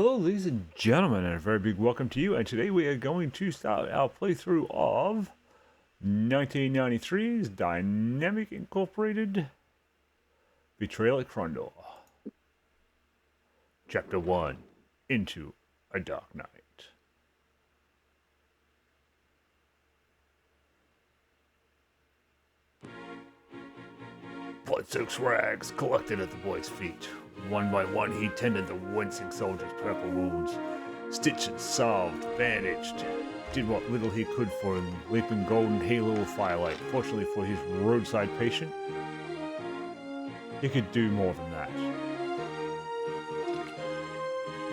Hello ladies and gentlemen, and a very big welcome to you, and today we are going to start our playthrough of 1993's Dynamic Incorporated Betrayal at Krondor. Chapter 1, Into a Dark Night. Blood-soaked rags collected at the boy's feet. One by one, he tended the wincing soldier's purple wounds. Stitched, salved, bandaged. Did what little he could for him, leaping golden halo of firelight. Fortunately for his roadside patient, he could do more than that.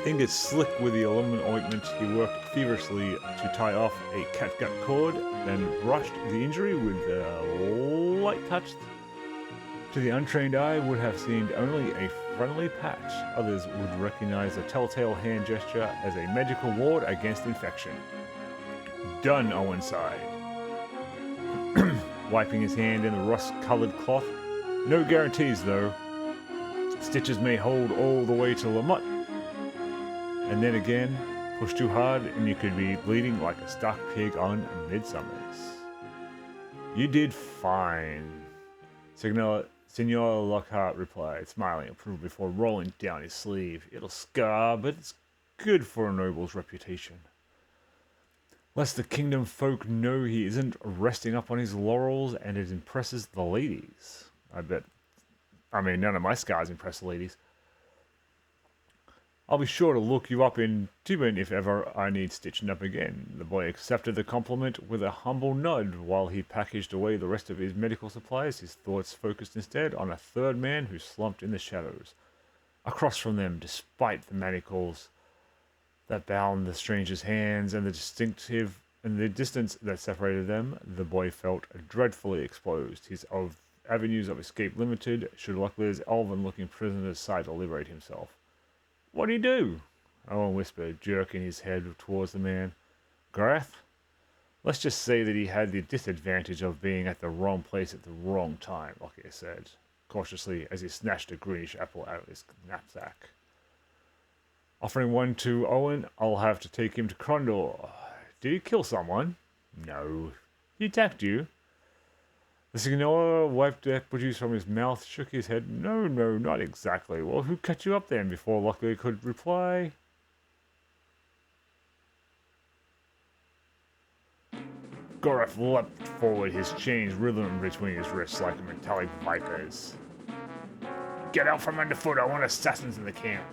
Fingers slick with the aluminum ointment, he worked feverishly to tie off a catgut cord, then brushed the injury with a light touch. To the untrained eye would have seemed only a friendly patch. Others would recognize the telltale hand gesture as a magical ward against infection. Done, Owen sighed, wiping his hand in the rust-colored cloth. No guarantees, though. Stitches may hold all the way to Lamont, and then again, push too hard and you could be bleeding like a stuck pig on Midsummers. You did fine, Senor Lockhart replied, smiling approval before rolling down his sleeve. It'll scar, but it's good for a noble's reputation. Lest the kingdom folk know he isn't resting up on his laurels and it impresses the ladies. I mean, none of my scars impress the ladies. I'll be sure to look you up in Tibin if ever I need stitching up again. The boy accepted the compliment with a humble nod while he packaged away the rest of his medical supplies. His thoughts focused instead on a third man who slumped in the shadows. Across from them, despite the manacles that bound the stranger's hands and the distance that separated them, the boy felt dreadfully exposed. His avenues of escape limited, should Luckley's elven-looking prisoner decide to liberate himself. What do you do? Owen whispered, jerking his head towards the man. Gareth? Let's just say that he had the disadvantage of being at the wrong place at the wrong time, Lockyer said, cautiously as he snatched a greenish apple out of his knapsack. Offering one to Owen, I'll have to take him to Krondor. Did he kill someone? No. He attacked you? The signor wiped the produce from his mouth, shook his head. No, not exactly. Well, who cut you up then? Before Lockley could reply. Gareth leapt forward, his chains writhing between his wrists like metallic vipers. Get out from underfoot, I want assassins in the camp.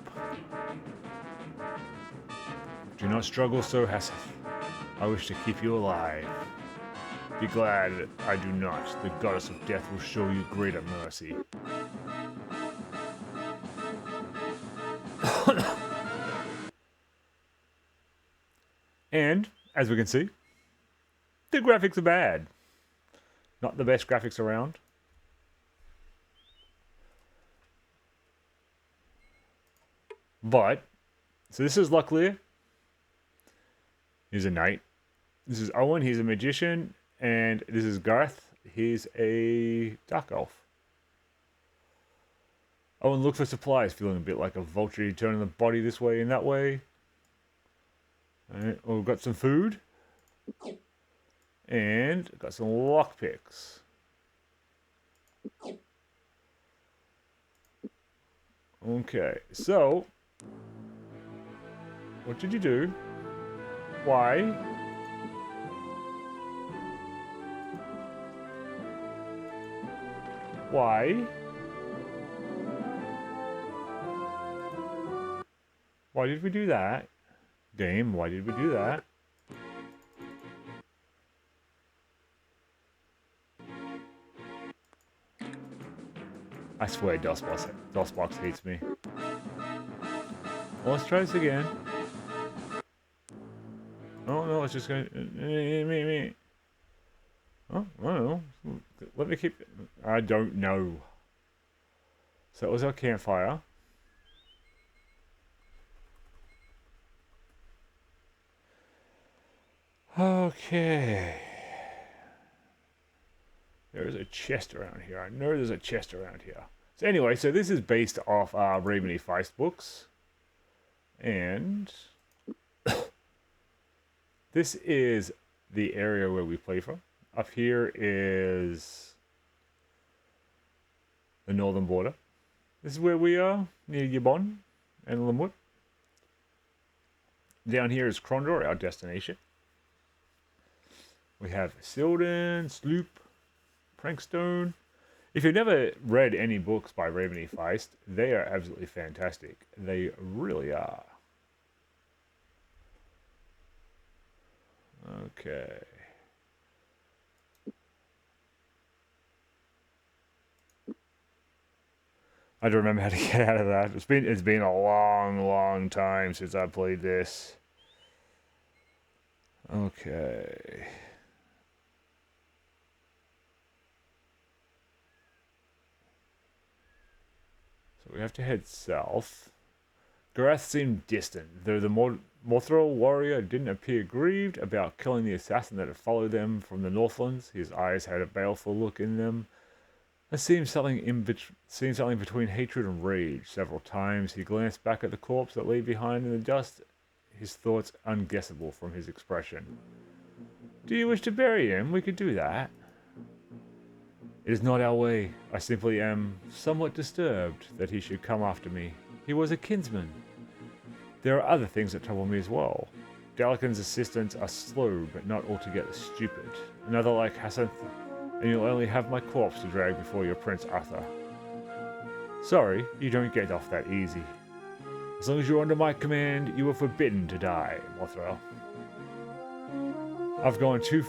Do not struggle so, Hasseth. I wish to keep you alive. Be glad I do not. The goddess of death will show you greater mercy. And, as we can see, the graphics are bad. Not the best graphics around. But, so this is Locklear. He's a knight. This is Owen, he's a magician. And this is Gareth. He's a dark elf. Owen looked for supplies, feeling a bit like a vulture turning the body this way and that way. Alright, well, we've got some food. And got some lockpicks. Okay, so what did you do? Why? Why? Why did we do that? Game, why did we do that? I swear DOSBox hates me. Well, let's try this again. Oh no, it's just gonna... me. Oh, I don't know. Let me keep... I don't know. So that was our campfire. Okay. There is a chest around here. I know there's a chest around here. So anyway, so this is based off Raymond E. Feist books. And this is the area where we play from. Up here is the northern border. This is where we are, near Yabon and Limwood. Down here is Krondor, our destination. We have Silden, Sloop, Prankstone. If you've never read any books by Raymond E. Feist, they are absolutely fantastic. They really are. Okay. I don't remember how to get out of that. It's been a long time since I played this. Okay. So we have to head south. Garath seemed distant, though the Mothral warrior didn't appear grieved about killing the assassin that had followed them from the Northlands. His eyes had a baleful look in them. There seemed something between hatred and rage. Several times he glanced back at the corpse that lay behind in the dust, his thoughts unguessable from his expression. Do you wish to bury him? We could do that. It is not our way. I simply am somewhat disturbed that he should come after me. He was a kinsman. There are other things that trouble me as well. Dalakan's assistants are slow, but not altogether stupid. Another like Hassan, and you'll only have my corpse to drag before your Prince Arthur. Sorry, you don't get off that easy. As long as you're under my command, you are forbidden to die, Mothra. I've gone too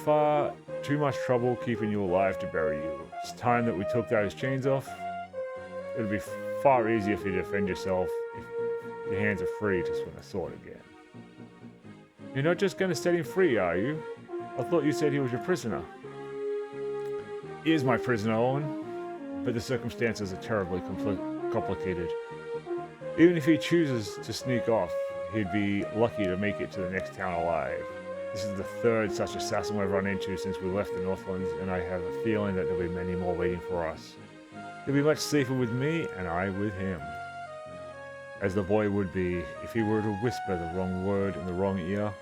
much trouble keeping you alive to bury you. It's time that we took those chains off. It'll be far easier for you to defend yourself if your hands are free to swing a sword again. You're not just going to set him free, are you? I thought you said he was your prisoner. He is my prisoner, Owen, but the circumstances are terribly complicated. Even if he chooses to sneak off, he'd be lucky to make it to the next town alive. This is the third such assassin we've run into since we left the Northlands, and I have a feeling that there'll be many more waiting for us. He'll be much safer with me, and I with him. As the boy would be, if he were to whisper the wrong word in the wrong ear,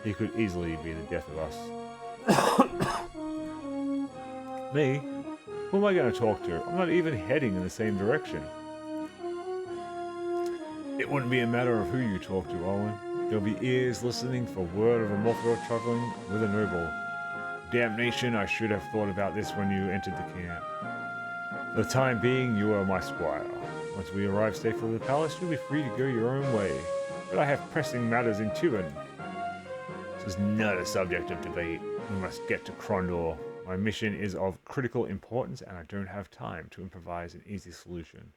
he could easily be the death of us. Me? Who am I going to talk to? I'm not even heading in the same direction. It wouldn't be a matter of who you talk to, Owen. There'll be ears listening for word of a Mothra traveling with a noble. Damnation, I should have thought about this when you entered the camp. For the time being, you are my squire. Once we arrive safely at the palace, you'll be free to go your own way. But I have pressing matters in Turin. This is not a subject of debate. We must get to Krondor. My mission is of critical importance, and I don't have time to improvise an easy solution.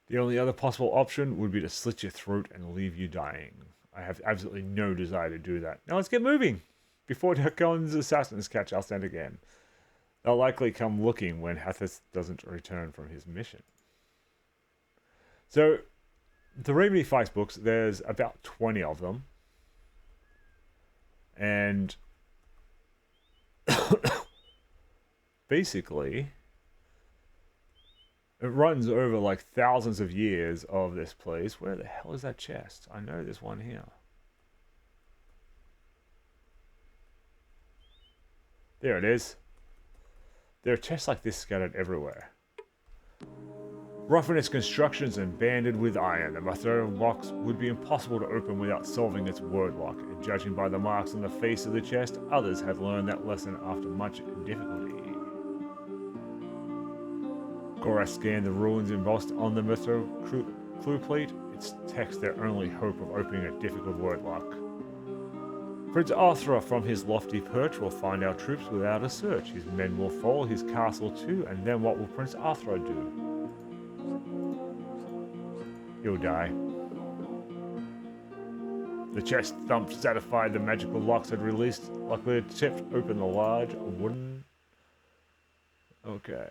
The only other possible option would be to slit your throat and leave you dying. I have absolutely no desire to do that. Now let's get moving! Before Dakon's assassins catch us scent again. They'll likely come looking when Hathis doesn't return from his mission. So, the Raymond E. Feist books, there's about 20 of them. And basically, it runs over like thousands of years of this place. Where the hell is that chest? I know there's one here. There it is. There are chests like this scattered everywhere. Rough in its constructions and banded with iron, the Mothra box would be impossible to open without solving its word lock, and judging by the marks on the face of the chest, others have learned that lesson after much difficulty. Gorath scanned the ruins embossed on the Mothra clue plate, its text their only hope of opening a difficult word lock. Prince Arthur from his lofty perch will find our troops without a search. His men will follow his castle too, and then what will Prince Arthur do? He'll die. The chest thumped, satisfied the magical locks had released. Luckily, it tipped open the large wooden... Okay.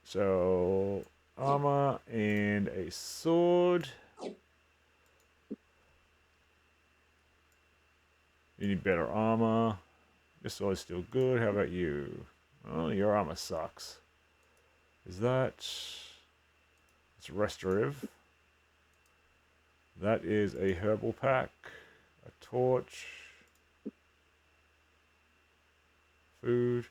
So, armor and a sword. You need better armor. Your sword's still good. How about you? Oh, your armor sucks. Is that... It's restorative. That is a herbal pack, a torch, food.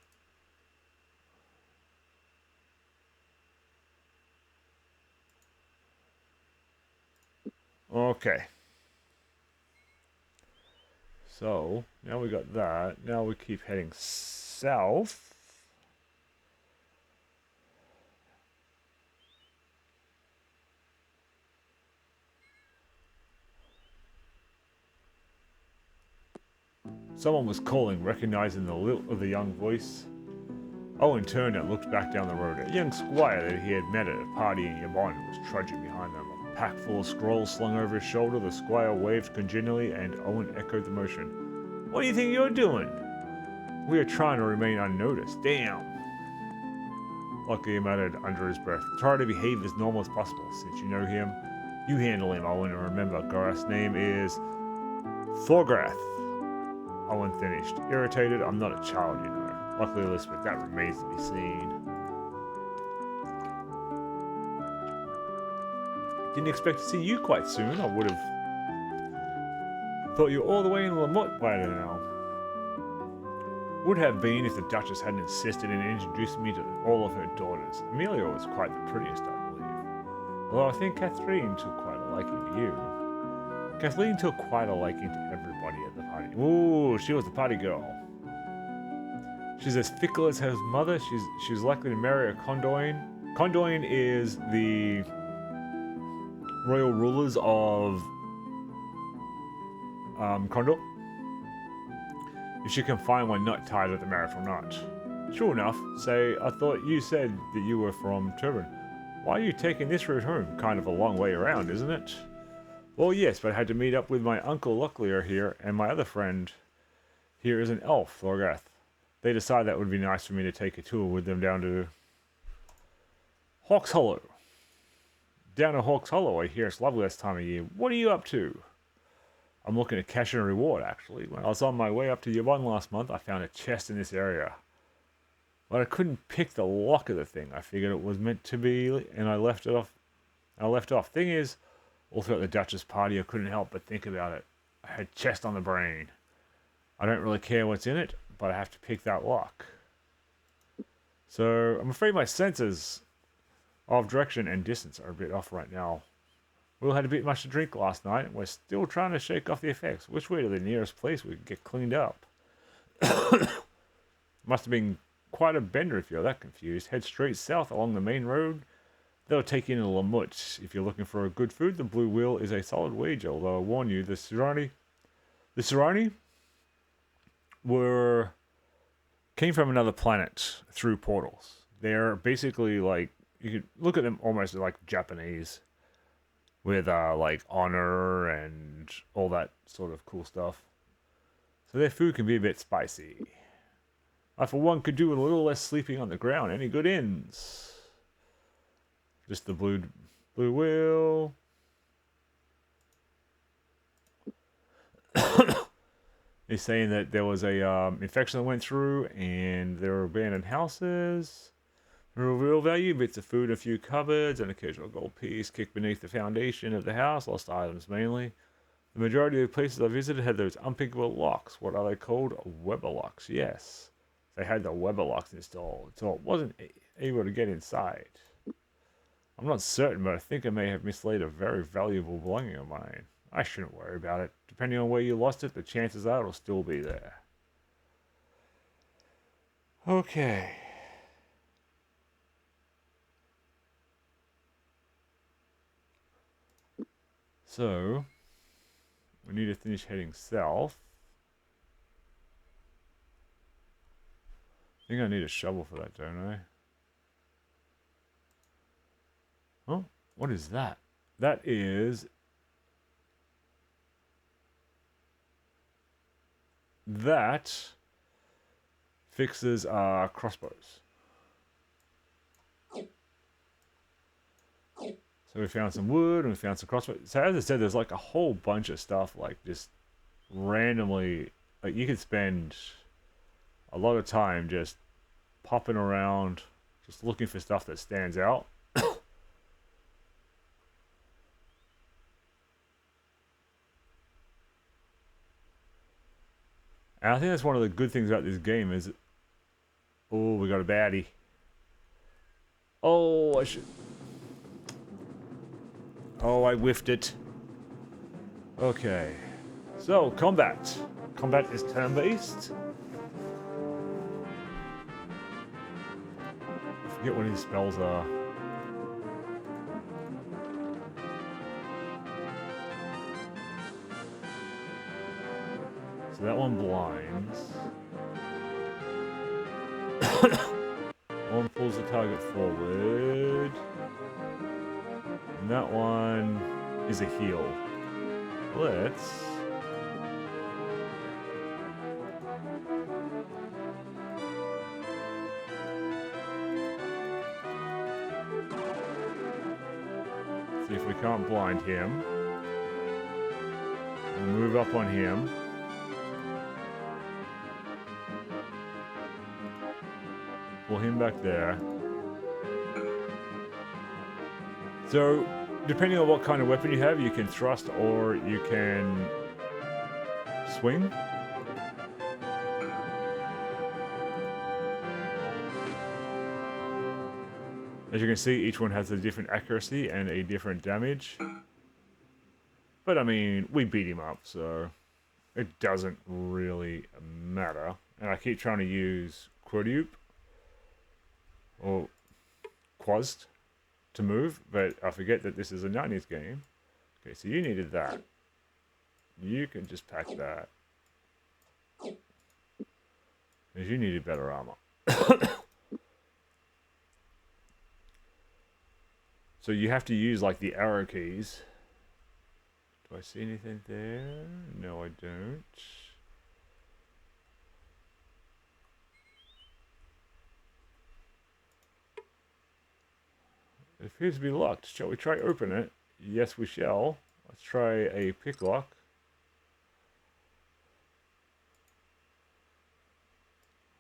Okay. So, now we got that. Now we keep heading south. Someone was calling, recognizing the lilt of the young voice. Owen turned and looked back down the road. A young squire that he had met at a party in Yabon was trudging behind them. A pack full of scrolls slung over his shoulder, the squire waved congenially, and Owen echoed the motion. What do you think you're doing? We are trying to remain unnoticed. Damn. Luckily, he muttered under his breath. Try to behave as normal as possible. Since you know him, you handle him, Owen, and remember, Gareth's name is Thorgrath. Owen finished. Irritated, I'm not a child, you know. Luckily, Elizabeth, that remains to be seen. Didn't expect to see you quite soon. I would have thought you were all the way in Lamont by now. Would have been if the Duchess hadn't insisted in introducing me to all of her daughters. Amelia was quite the prettiest, I believe. Although I think Catherine took quite a liking to you. Kathleen took quite a liking to everybody at the party. Ooh, she was the party girl. She's as fickle as her mother. She's likely to marry a Kondoin. Kondoin is the royal rulers of Krondor. If she can find one not tied at the marital knot. Sure enough, say, I thought you said that you were from Turbin. Why are you taking this route home? Kind of a long way around, isn't it? Well, yes, but I had to meet up with my uncle Locklear here, and my other friend here is an elf, Thorgath. They decided that it would be nice for me to take a tour with them down to Hawks Hollow. Down to Hawks Hollow, I hear it's lovely this time of year. What are you up to? I'm looking at cash and reward, actually. When I was on my way up to Yvonne last month, I found a chest in this area. But I couldn't pick the lock of the thing. I figured it was meant to be, and I left it off. Thing is, all throughout the Duchess party, I couldn't help but think about it. I had chest on the brain. I don't really care what's in it, but I have to pick that lock. So, I'm afraid my senses of direction and distance are a bit off right now. We all had a bit much to drink last night, and we're still trying to shake off the effects. Which way to the nearest place we could get cleaned up? Must have been quite a bender if you're that confused. Head straight south along the main road. They'll take you into Lamut. If you're looking for a good food, the Blue Wheel is a solid wager, although I warn you, the Serrani came from another planet through portals. They're basically like, you could look at them almost like Japanese, with like honor and all that sort of cool stuff. So their food can be a bit spicy. I, for one, could do with a little less sleeping on the ground. Any good ends? Just the blue wheel. He's saying that there was a infection that went through, and there were abandoned houses. Real value, bits of food, a few cupboards, an occasional gold piece kicked beneath the foundation of the house, lost items mainly. The majority of the places I visited had those unpickable locks. What are they called? Weber locks, yes. They had the Weber locks installed, so it wasn't able to get inside. I'm not certain, but I think I may have mislaid a very valuable belonging of mine. I shouldn't worry about it. Depending on where you lost it, the chances are it'll still be there. Okay. So, we need to finish heading south. I think I need a shovel for that, don't I? Oh, what is that? That is... That fixes our crossbows. So we found some wood and we found some crossbows. So as I said, there's like a whole bunch of stuff like just randomly. Like you could spend a lot of time just popping around, just looking for stuff that stands out. And I think that's one of the good things about this game is... Oh, we got a baddie. Oh, I should... Oh, I whiffed it. Okay. So, combat. Combat is turn-based. I forget what his spells are. So that one blinds. One pulls the target forward. And that one is a heal. Let's... see if we can't blind him. We'll move up on him. Pull him back there. So, depending on what kind of weapon you have, you can thrust or you can swing. As you can see, each one has a different accuracy and a different damage. But I mean, we beat him up, so it doesn't really matter. And I keep trying to use Krondor or Quast to move, but I forget that this is a 90s game. Okay, so you needed that. You can just pack that. Because you needed better armor. So you have to use like the arrow keys. Do I see anything there? No, I don't. It appears to be locked. Shall we try open it? Yes, we shall. Let's try a pick lock.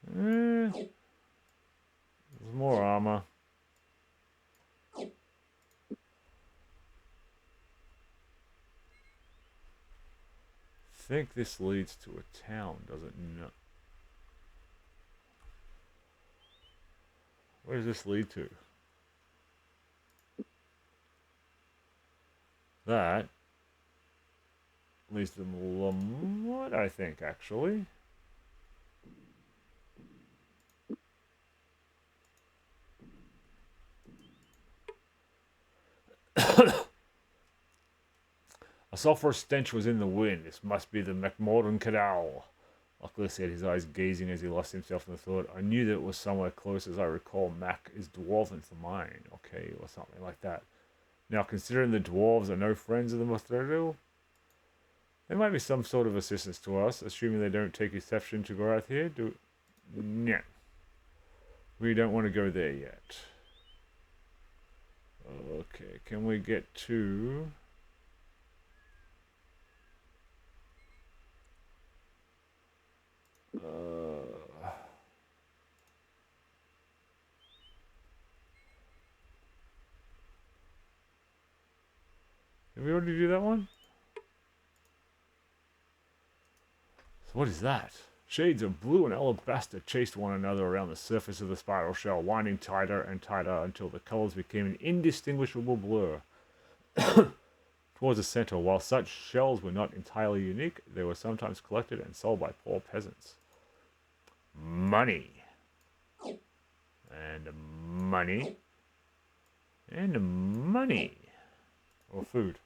There's more armor. I think this leads to a town, does it not? Where does this lead to? That leads to Lamont, I think, actually. A sulphurous stench was in the wind. This must be the McMorden Canal. Luckily said, his eyes gazing as he lost himself in the thought. I knew that it was somewhere close, as I recall. Mac is dwarven for mine, okay, or something like that. Now, considering the dwarves are no friends of the Betrayal, there might be some sort of assistance to us, assuming they don't take exception to go out here. No. We don't want to go there yet. Okay, can we get to... Did we already do that one? So what is that? Shades of blue and alabaster chased one another around the surface of the spiral shell, winding tighter and tighter until the colors became an indistinguishable blur. Towards the center, while such shells were not entirely unique, they were sometimes collected and sold by poor peasants. Money. And money. And money. Or food.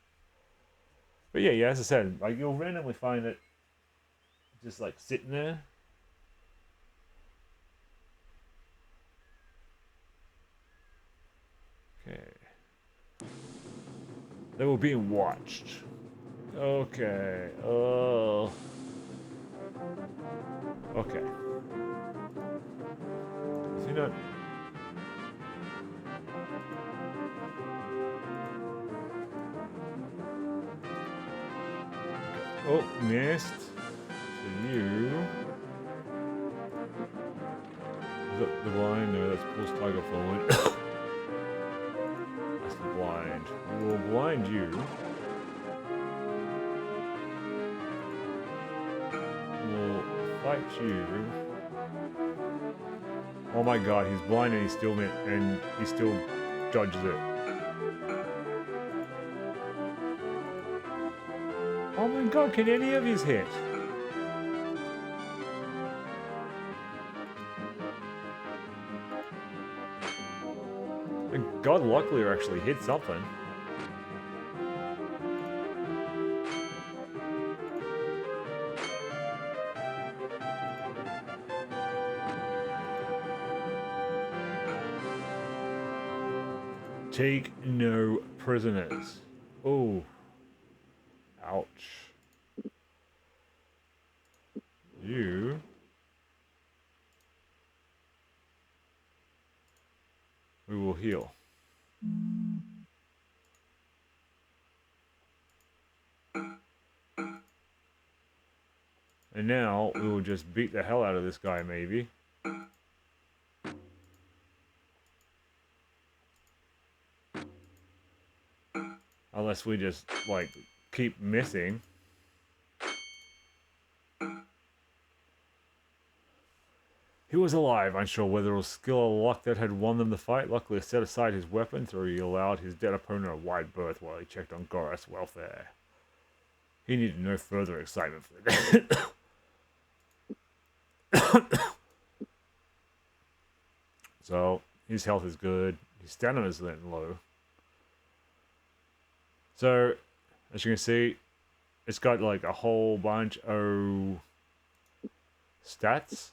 But yeah, as I said, like you'll randomly find it just like sitting there. Okay. They were being watched. Okay. Oh. Okay. Is he not? Oh, missed. So you... Is that the blind? No, that's pulls tiger forward. That's the blind. We will blind you. We'll fight you. Oh my god, he's blind and he still dodges it. Oh my god, can any of his hit? Thank god luckily actually hit something. Take no prisoners. Oh. Ouch. You. We will heal. And now we will just beat the hell out of this guy, maybe. Unless we just, like, keep missing. He was alive, unsure whether it was skill or luck that had won them the fight. Luckily, set aside his weapon, so he allowed his dead opponent a wide berth while he checked on Gorath's welfare. He needed no further excitement for that. So, his health is good. His stamina is letting low. So, as you can see, it's got like a whole bunch of stats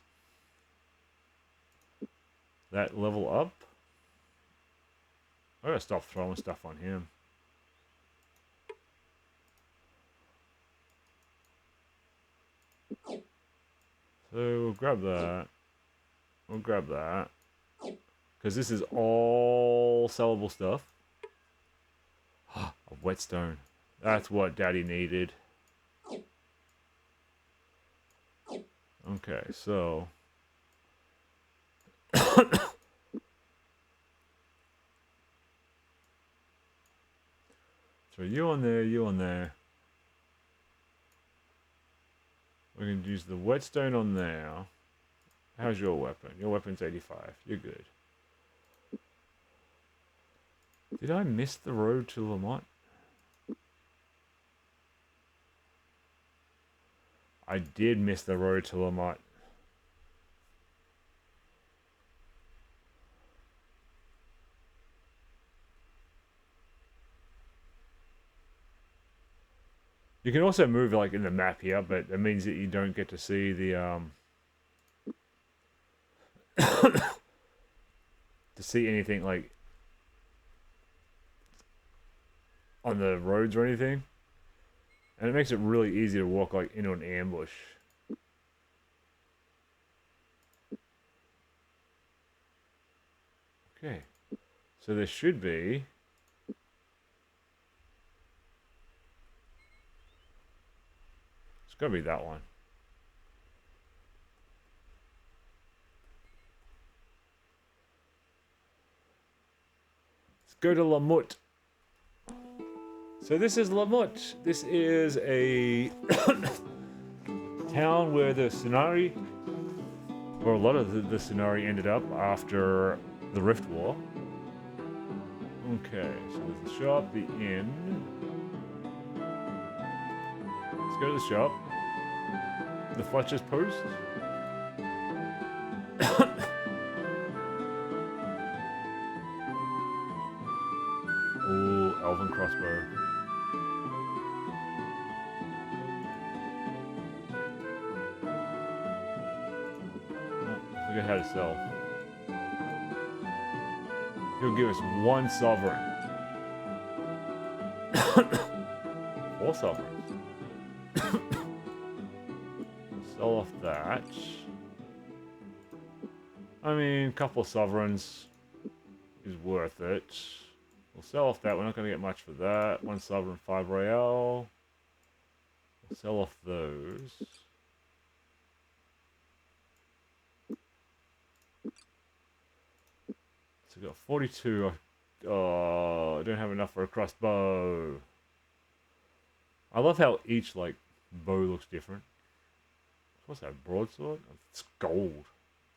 that level up. I gotta stop throwing stuff on him. So we'll grab that. We'll grab that. Because this is all sellable stuff. A whetstone. That's what Daddy needed. Okay, so... So you on there, you on there. We can use the whetstone on there. How's your weapon? Your weapon's 85. You're good. Did I miss the road to Lamont? I did miss the road to Lamont. You can also move like in the map here, but that means that you don't get to see the to see anything like on the roads or anything. And it makes it really easy to walk like into an ambush. Okay. So there should be gotta be that one. Let's go to Lamut. So this is Lamut. This is a town where the Sunari, or a lot of the Sunari ended up after the Rift War. Okay, so there's the shop, the inn. Let's go to the shop. The Fletcher's Post. Oh, Elven Crossbow. Oh, I forget how to sell. He'll give us 1 sovereign. 4 sovereigns. Sell off that. I mean, a couple of sovereigns is worth it. We'll sell off that. We're not going to get much for that. 1 sovereign, 5 royale. We'll sell off those. So we've got 42. Oh, I don't have enough for a crossbow. I love how each, like, bow looks different. What's that, broadsword? It's gold.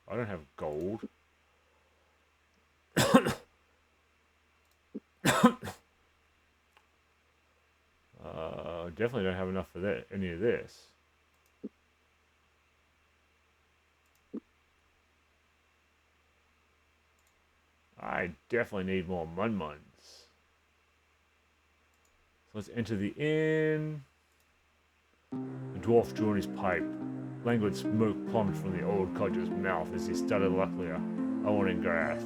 I don't have gold. Definitely don't have enough for that. Any of this. I definitely need more mun-muns. So let's enter the inn. The dwarf drew on his pipe. Languid smoke plumped from the old codger's mouth as he stuttered luckier, Owen and Gareth,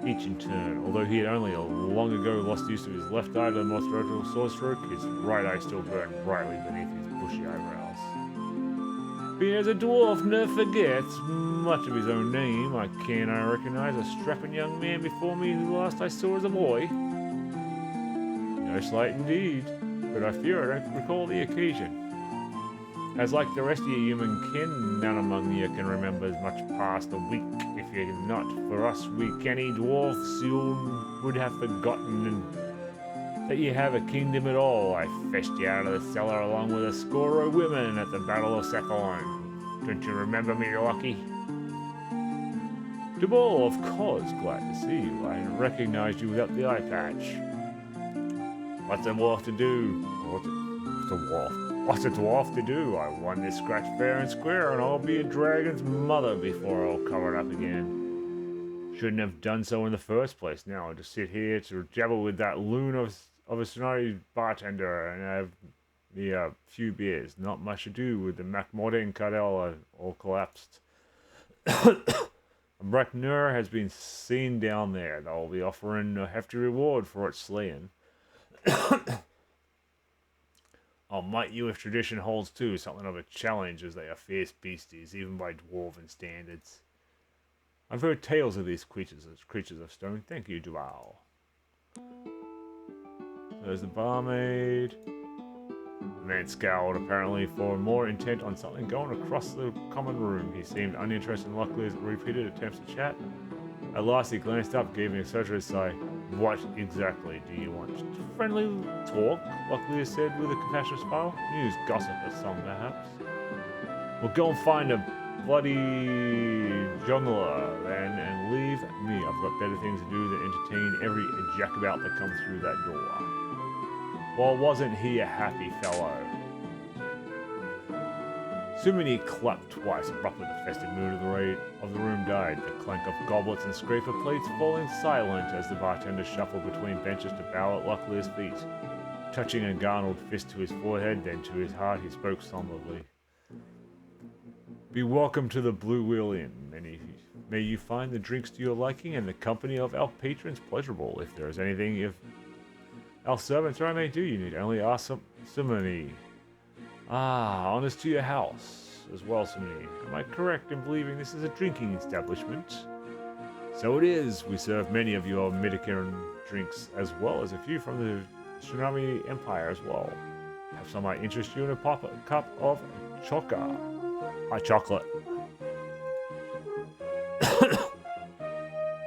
each in turn. Although he had only long ago lost use of his left eye to the more threatening sword stroke, his right eye still burned brightly beneath his bushy eyebrows. Being as a dwarf never forgets much of his own name, I recognize a strapping young man before me who last I saw as a boy. No slight indeed, but I fear I don't recall the occasion. As like the rest of your human kin, none among you can remember as much past a week, if you're not. For us, we canny dwarfs soon would have forgotten that you have a kingdom at all. I fetched you out of the cellar along with a score of women at the Battle of Saffron. Don't you remember me, Lucky? Dubal, of course, glad to see you. I recognized you without the eye patch. What's a dwarf to do? What's a dwarf to do? I won this scratch fair and square, and I'll be a dragon's mother before I'll cover it up again. Shouldn't have done so in the first place. Now to sit here to jabber with that loon of a Sonari bartender and have me a few beers. Not much to do with the MacMorden Cardell all collapsed. Brackner has been seen down there. They'll be offering a hefty reward for its slaying. I'll might you if tradition holds too, something of a challenge as they are fierce beasties, even by dwarven standards. I've heard tales of these creatures of stone. Thank you, Duval. There's the barmaid. The man scowled, apparently for more intent on something going across the common room. He seemed uninterested in Luckley's repeated attempts to chat. At last he glanced up, gave an exaggerated sigh. What exactly do you want? Friendly talk, Luckley said with a compassionate smile. News, gossip, or some perhaps. We'll go and find a bloody jungler then and leave me. I've got better things to do than entertain every jackabout that comes through that door. Well, wasn't he a happy fellow? Sumini clapped twice. Abruptly, the festive mood of the room died. The clank of goblets and scraper plates falling silent as the bartender shuffled between benches to bow at Luckley's feet. Touching a garnered fist to his forehead, then to his heart, he spoke somberly. Be welcome to the Blue Wheel Inn. May you find the drinks to your liking and the company of our patrons pleasurable. If there is anything our servants I may do, you need only ask Sumini. Honest to your house as well, Sumini. Am I correct in believing this is a drinking establishment? So it is. We serve many of your Midkemia drinks, as well as a few from the Tsunami Empire as well. Perhaps I might interest you in a cup of choca. Hot chocolate.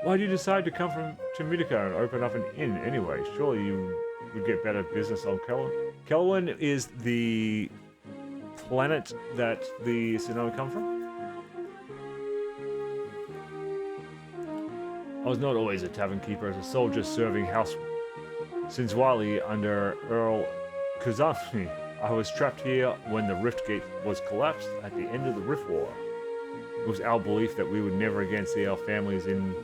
Why did you decide to come to Midkemia and open up an inn anyway? Surely you would get better business on Kelwyn. Kelwyn is the planet that the Tsunami come from? I was not always a tavern keeper as a soldier serving house since Wali under Earl Kuzami. I was trapped here when the Rift Gate was collapsed at the end of the Rift War. It was our belief that we would never again see our families in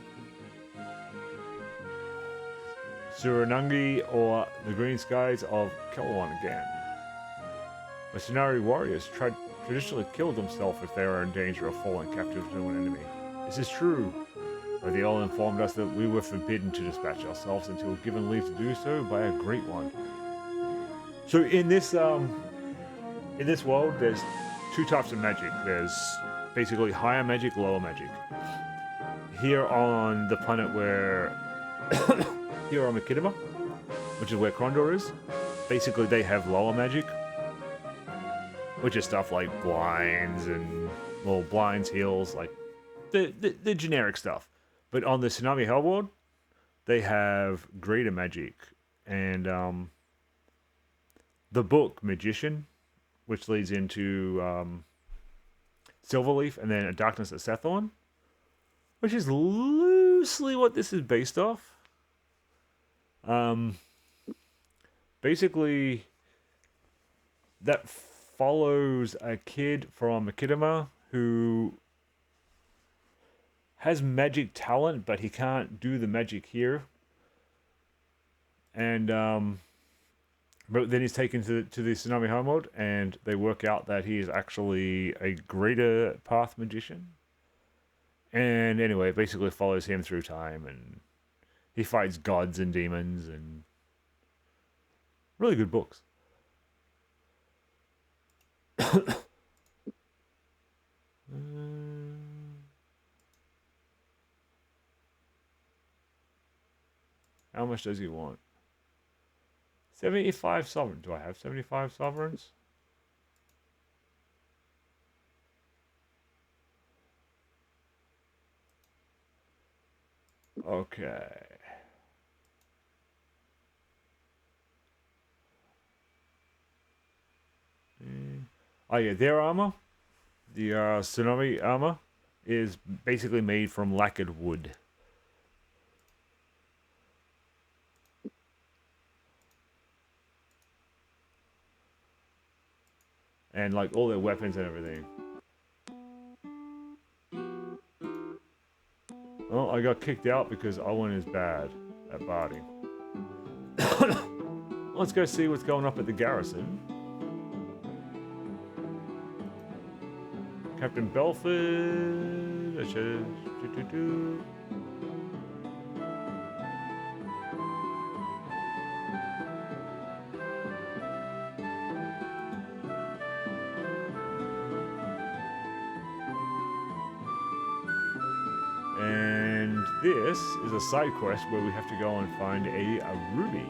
Suranangi or the green skies of Kelwan again. Mercenary warriors traditionally killed themselves if they were in danger of falling captive to an enemy. This is true, but they all informed us that we were forbidden to dispatch ourselves until given leave to do so by a great one. So in this world, there's two types of magic. There's basically higher magic, lower magic. Here on the planet where here on Midkemia, which is where Krondor is, basically they have lower magic, which is stuff like blinds and blinds, heals, like the generic stuff. But on the Tsunami Hellworld, they have greater magic, and the book Magician, which leads into Silverleaf, and then a Darkness at Sathorn, which is loosely what this is based off. Basically, that follows a kid from Midkemia who has magic talent, but he can't do the magic here. And but then he's taken to the Tsunami homeworld, and they work out that he is actually a greater path magician. And anyway, it basically follows him through time, and he fights gods and demons, and really good books. How much does he want? 75 sovereigns. Do I have 75 sovereigns? Okay. Oh yeah, their armor, the tsunami armor, is basically made from lacquered wood. And like all their weapons and everything. Well, I got kicked out because Owen is bad at barding. Let's go see what's going up at the garrison. Captain Belford. And this is a side quest where we have to go and find a ruby.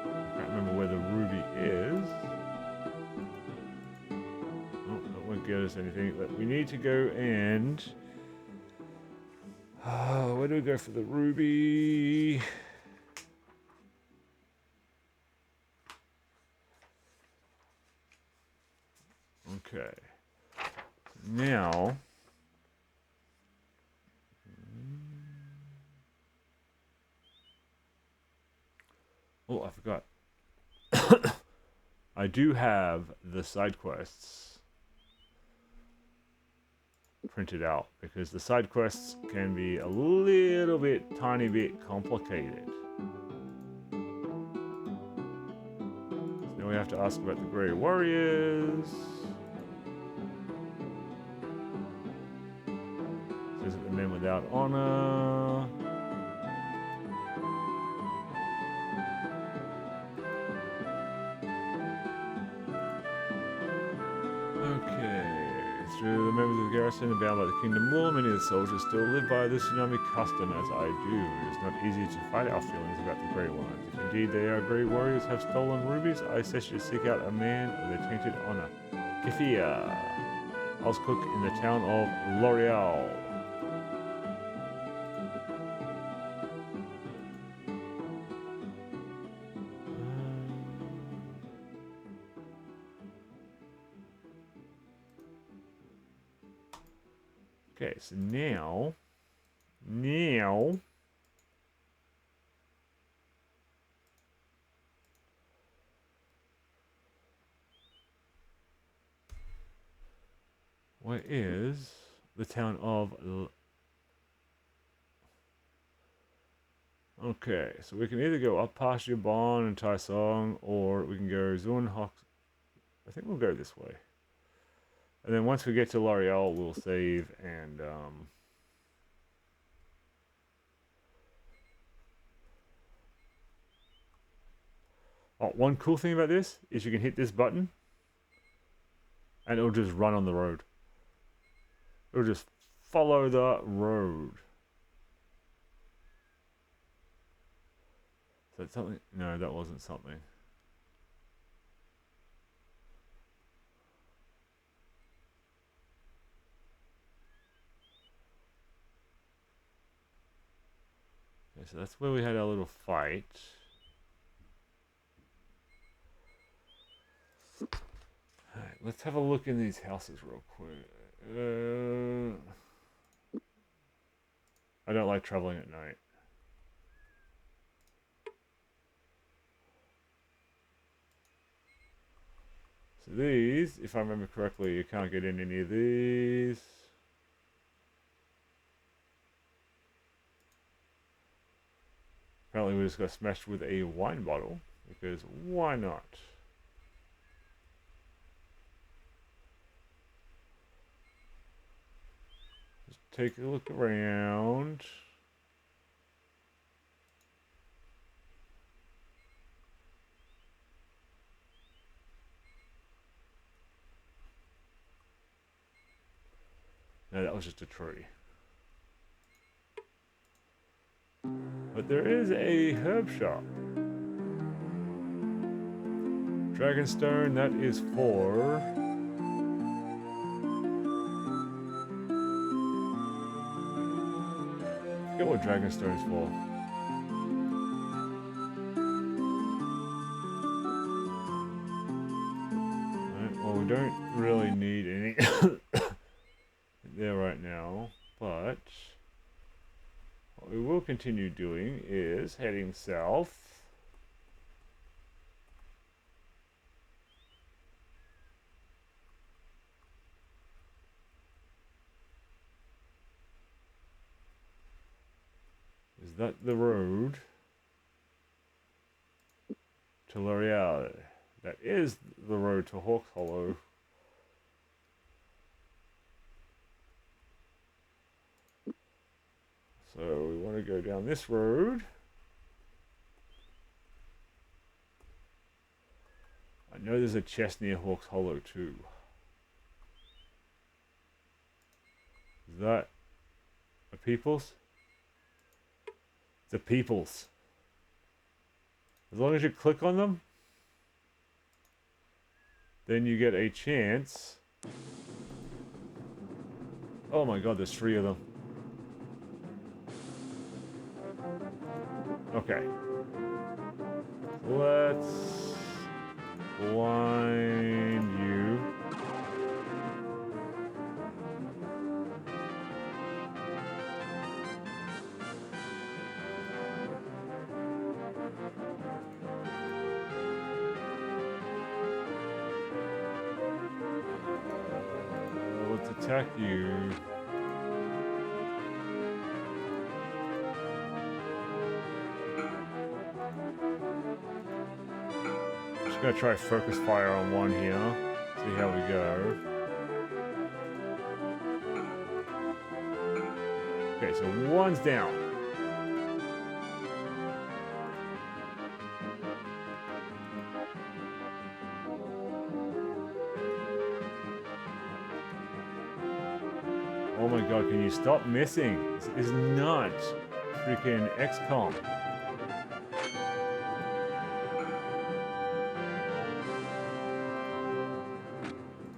I can't remember where the ruby is. Oh, that won't get us anything. But we need to go and... where do we go for the ruby? Okay. Now... Oh, I forgot. I do have the side quests printed out because the side quests can be a little bit, tiny bit complicated. So now we have to ask about the Grey Warriors. Says that the men without honor. Through the members of the garrison and bound by the kingdom law, many of the soldiers still live by the tsunami custom, as I do. It is not easy to fight our feelings about the Grey Ones. If indeed they are Grey Warriors have stolen rubies, I suggest you seek out a man of their tainted honor. Kefia, house cook in the town of L'Oreal. Okay, so now, where is the town of... Okay, so we can either go up past Yabon and Tai Song, or we can go Zunhok. I think we'll go this way. And then once we get to L'Oreal, we'll save and... Oh, one cool thing about this is you can hit this button and it'll just run on the road. It'll just follow the road. Is that something? No, that wasn't something. So that's where we had our little fight. Alright, let's have a look in these houses real quick. I don't like traveling at night. So these, if I remember correctly, you can't get in any of these. Apparently we just got smashed with a wine bottle, because why not? Just take a look around. No, that was just a tree. But there is a herb shop. Dragonstone, that is for... I forget what Dragonstone's for. Right, well, we don't really need any there right now, but what we will continue doing is heading south. Is that the road to L'Oreal? That is the road to Hawks Hollow. So we want to go down this road. I know there's a chest near Hawks Hollow too. Is that a People's? It's a People's. As long as you click on them, then you get a chance. Oh my god, there's 3 of them. Okay. Let's blind you. Let's attack you. Just gonna try focus fire on one here. See how we go. Okay, so one's down. Oh my god, can you stop missing? This is not freaking XCOM.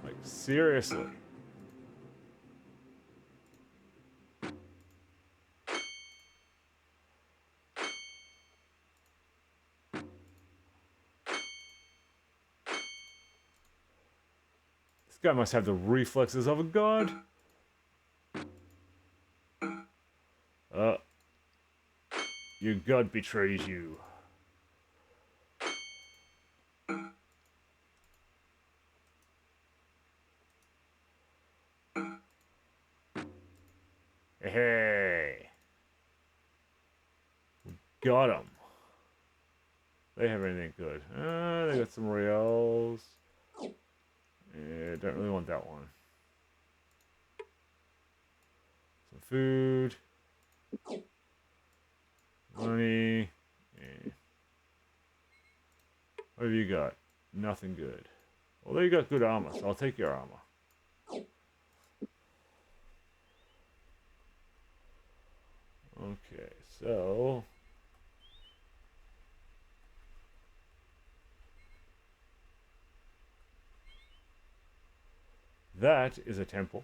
Like, seriously. This guy must have the reflexes of a god. Your god betrays you. Hey. Got him. They have anything good. They got some reals. Yeah, don't really want that one. Some food. Money. Yeah. What have you got? Nothing good. Well, they got good armor, so I'll take your armor. Okay, so... that is a temple.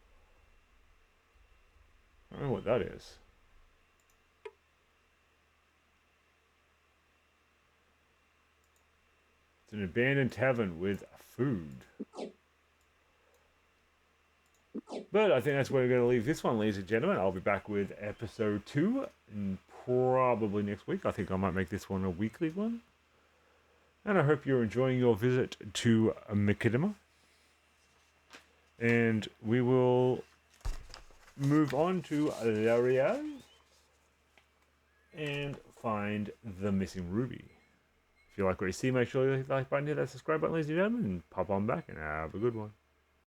that is. It's an abandoned tavern with food. But I think that's where we're going to leave this one, ladies and gentlemen. I'll be back with episode 2 and probably next week. I think I might make this one a weekly one. And I hope you're enjoying your visit to Midkemia. And we will move on to L'Oreal and find the missing ruby. If you like what you see, make sure you hit the like button, hit that subscribe button, ladies and gentlemen, and pop on back and have a good one.